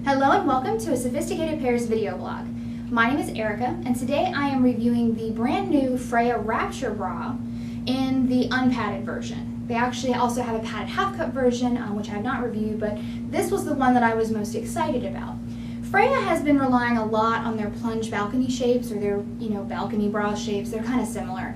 Hello and welcome to a Sophisticated Pairs video blog. My name is Erica and today I am reviewing the brand new Freya Rapture bra in the unpadded version. They actually also have a padded half cup version which I have not reviewed, but this was the one that I was most excited about. Freya has been relying a lot on their plunge balcony shapes or their balcony bra shapes. They're kind of similar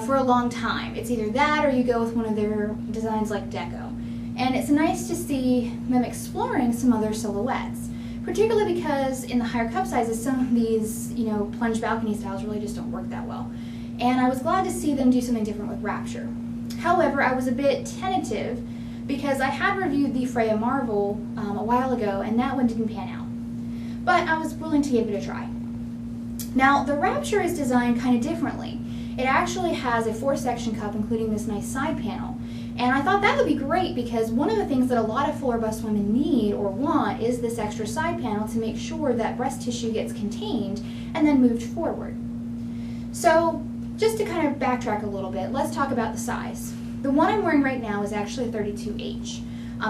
for a long time. It's either that or you go with one of their designs like Deco. And it's nice to see them exploring some other silhouettes, particularly because in the higher cup sizes, some of these, plunge balcony styles really just don't work that well. And I was glad to see them do something different with Rapture. However, I was a bit tentative because I had reviewed the Freya Marvel a while ago and that one didn't pan out. But I was willing to give it a try. Now, the Rapture is designed kind of differently. It actually has a 4-section cup including this nice side panel. And I thought that would be great because one of the things that a lot of fuller bust women need or want is this extra side panel to make sure that breast tissue gets contained and then moved forward. So just to kind of backtrack a little bit, let's talk about the size. The one I'm wearing right now is actually a 32H.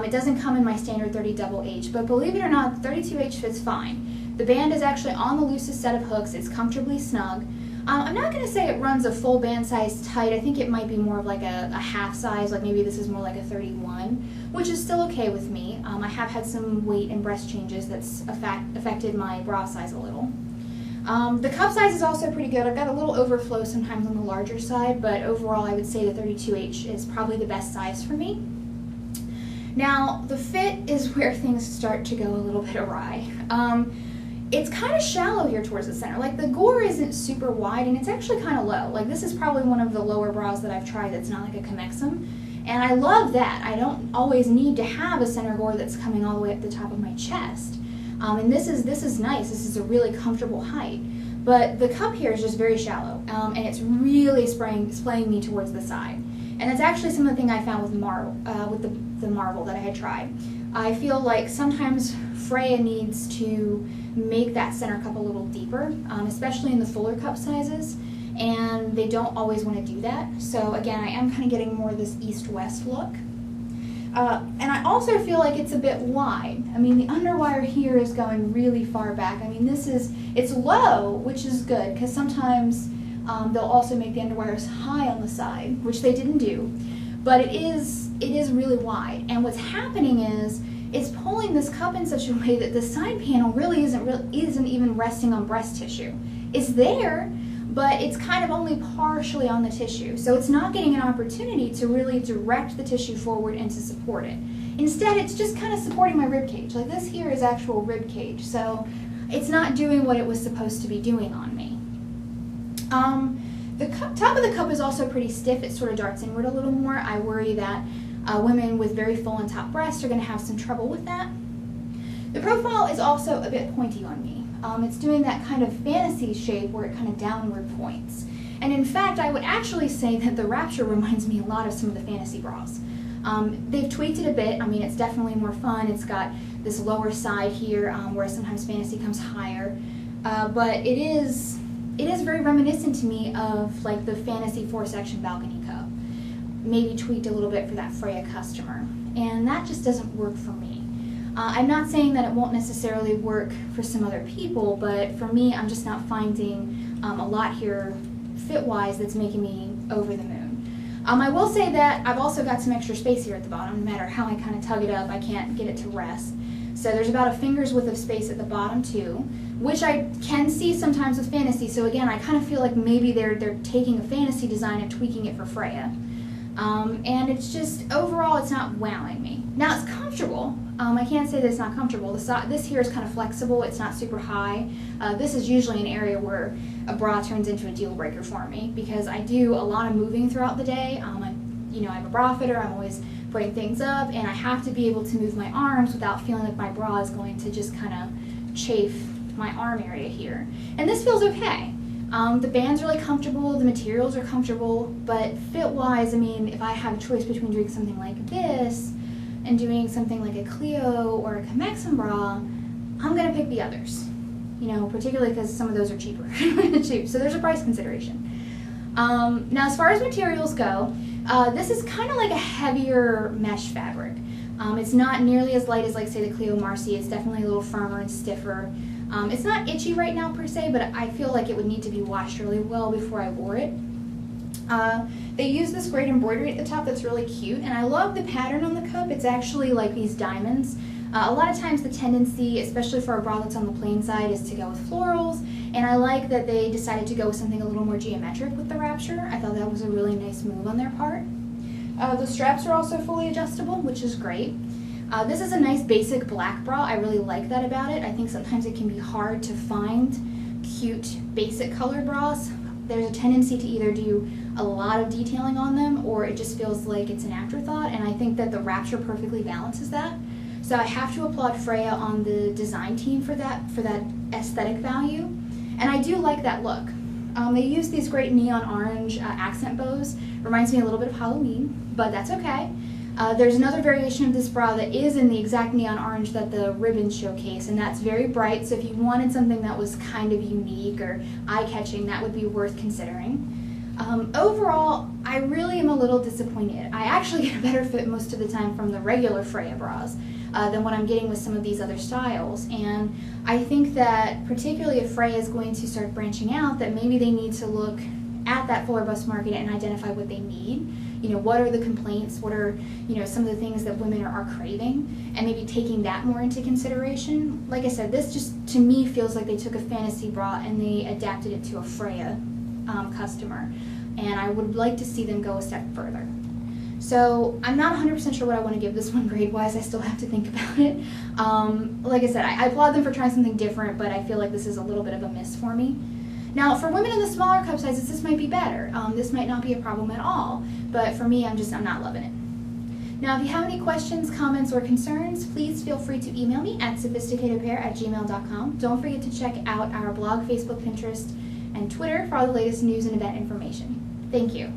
It doesn't come in my standard 30 double H, but believe it or not, the 32H fits fine. The band is actually on the loosest set of hooks. It's comfortably snug. I'm not going to say it runs a full band size tight. I think it might be more of like a half size, like maybe this is more like a 31, which is still okay with me. I have had some weight and breast changes that's affected my bra size a little. The cup size is also pretty good. I've got a little overflow sometimes on the larger side, but overall I would say the 32H is probably the best size for me. Now, the fit is where things start to go a little bit awry. It's kind of shallow here towards the center. Like the gore isn't super wide and it's actually kind of low. Like this is probably one of the lower bras that I've tried that's not like a convexum. And I love that. I don't always need to have a center gore that's coming all the way up the top of my chest. And this is nice. This is a really comfortable height. But the cup here is just very shallow and it's really splaying me towards the side. And that's actually some of the thing I found with the Marvel that I had tried. I feel like sometimes Freya needs to make that center cup a little deeper, especially in the fuller cup sizes, and they don't always want to do that. So again, I am kind of getting more of this east-west look. And I also feel like it's a bit wide. I mean, the underwire here is going really far back. I mean, it's low, which is good, because sometimes they'll also make the underwires high on the side, which they didn't do. But it is really wide, and what's happening is it's pulling this cup in such a way that the side panel really isn't even resting on breast tissue. It's there, but it's kind of only partially on the tissue, so it's not getting an opportunity to really direct the tissue forward and to support it. Instead, it's just kind of supporting my rib cage. Like this here is actual rib cage, so it's not doing what it was supposed to be doing on me. The top of the cup is also pretty stiff. It sort of darts inward a little more. I worry that women with very full and top breasts are going to have some trouble with that. The profile is also a bit pointy on me. It's doing that kind of fantasy shape where it kind of downward points. And in fact, I would actually say that the Rapture reminds me a lot of some of the fantasy bras. They've tweaked it a bit. I mean, it's definitely more fun. It's got this lower side here where sometimes fantasy comes higher. But it is very reminiscent to me of like the fantasy 4-section balcony cup. Maybe tweaked a little bit for that Freya customer. And that just doesn't work for me. I'm not saying that it won't necessarily work for some other people, but for me, I'm just not finding a lot here fit-wise that's making me over the moon. I will say that I've also got some extra space here at the bottom. No matter how I kind of tug it up, I can't get it to rest. So there's about a finger's width of space at the bottom too, which I can see sometimes with fantasy. So again, I kind of feel like maybe they're taking a fantasy design and tweaking it for Freya. And it's just, overall, it's not wowing me. Now, it's comfortable. I can't say that it's not comfortable. This here is kind of flexible. It's not super high. This is usually an area where a bra turns into a deal breaker for me because I do a lot of moving throughout the day. I'm a bra fitter. I'm always putting things up, and I have to be able to move my arms without feeling like my bra is going to just kind of chafe my arm area here. And this feels okay. The band's really comfortable, the materials are comfortable, but fit-wise, I mean, if I have a choice between doing something like this and doing something like a Clio or a convexum bra, I'm going to pick the others, particularly because some of those are cheaper. So there's a price consideration. Now, as far as materials go, this is kind of like a heavier mesh fabric. It's not nearly as light as, like, say, the Cleo Marcy. It's definitely a little firmer and stiffer. It's not itchy right now per se, but I feel like it would need to be washed really well before I wore it. They use this great embroidery at the top that's really cute, and I love the pattern on the cup. It's actually like these diamonds. A lot of times the tendency, especially for a bra that's on the plain side, is to go with florals, and I like that they decided to go with something a little more geometric with the Rapture. I thought that was a really nice move on their part. The straps are also fully adjustable, which is great. This is a nice basic black bra. I really like that about it. I think sometimes it can be hard to find cute basic colored bras. There's a tendency to either do a lot of detailing on them, or it just feels like it's an afterthought, and I think that the Rapture perfectly balances that. So I have to applaud Freya on the design team for that aesthetic value, and I do like that look. They use these great neon orange accent bows. Reminds me a little bit of Halloween, but that's okay. There's another variation of this bra that is in the exact neon orange that the ribbons showcase, and that's very bright, so if you wanted something that was kind of unique or eye-catching, that would be worth considering. Overall, I really am a little disappointed. I actually get a better fit most of the time from the regular Freya bras than what I'm getting with some of these other styles, and I think that particularly if Freya is going to start branching out, that maybe they need to look at that fuller bust market and identify what they need. You know, what are the complaints, what are, you know, some of the things that women are craving, and maybe taking that more into consideration. Like I said, this just, to me, feels like they took a fantasy bra and they adapted it to a Freya customer, and I would like to see them go a step further. So I'm not 100% sure what I want to give this one grade-wise. I still have to think about it. Like I said, I applaud them for trying something different, but I feel like this is a little bit of a miss for me. Now, for women in the smaller cup sizes, this might be better. This might not be a problem at all, but for me, I'm not loving it. Now, if you have any questions, comments, or concerns, please feel free to email me at sophisticatedpair@gmail.com. Don't forget to check out our blog, Facebook, Pinterest, and Twitter for all the latest news and event information. Thank you.